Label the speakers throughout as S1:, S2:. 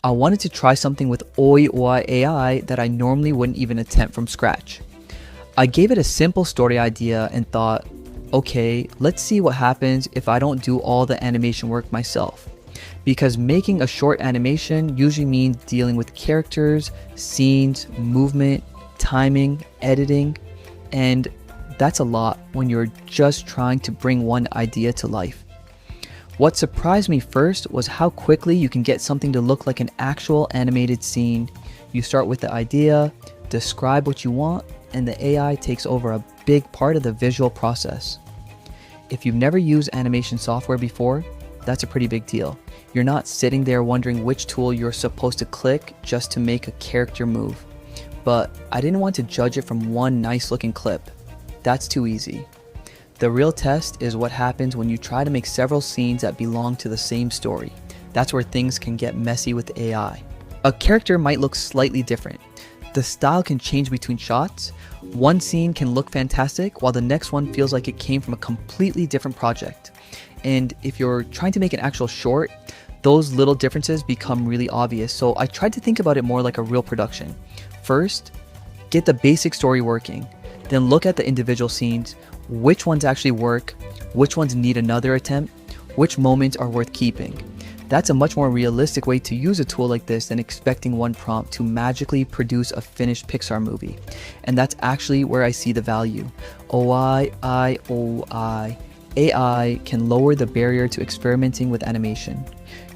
S1: I wanted to try something with OiiOii AI that I normally wouldn't even attempt from scratch. I gave it a simple story idea and thought, okay, let's see what happens if I don't do all the animation work myself. Because making a short animation usually means dealing with characters, scenes, movement, timing, editing, and that's a lot when you're just trying to bring one idea to life. What surprised me first was how quickly you can get something to look like an actual animated scene. You start with the idea, describe what you want, and the AI takes over a big part of the visual process. If you've never used animation software before, that's a pretty big deal. You're not sitting there wondering which tool you're supposed to click just to make a character move. But I didn't want to judge it from one nice looking clip. That's too easy. The real test is what happens when you try to make several scenes that belong to the same story. That's where things can get messy with AI. A character might look slightly different. The style can change between shots. One scene can look fantastic while the next one feels like it came from a completely different project. And if you're trying to make an actual short, those little differences become really obvious. So I tried to think about it more like a real production. First, get the basic story working. Then look at the individual scenes, which ones actually work, which ones need another attempt, which moments are worth keeping. That's a much more realistic way to use a tool like this than expecting one prompt to magically produce a finished Pixar movie. And that's actually where I see the value. OiiOii AI can lower the barrier to experimenting with animation.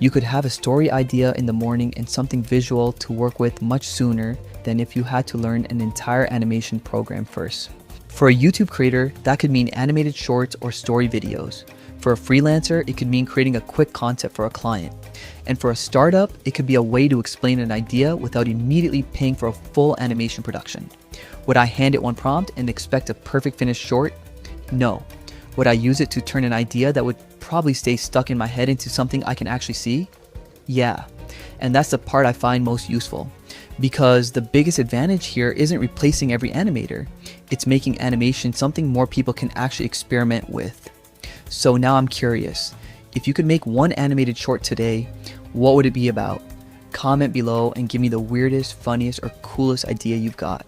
S1: You could have a story idea in the morning and something visual to work with much sooner than if you had to learn an entire animation program first. For a YouTube creator, that could mean animated shorts or story videos. For a freelancer, it could mean creating a quick concept for a client. And for a startup, it could be a way to explain an idea without immediately paying for a full animation production. Would I hand it one prompt and expect a perfect finished short? No. Would I use it to turn an idea that would probably stay stuck in my head into something I can actually see? Yeah. And that's the part I find most useful. Because the biggest advantage here isn't replacing every animator. It's making animation something more people can actually experiment with. So now I'm curious, if you could make one animated short today, what would it be about? Comment below and give me the weirdest, funniest, or coolest idea you've got.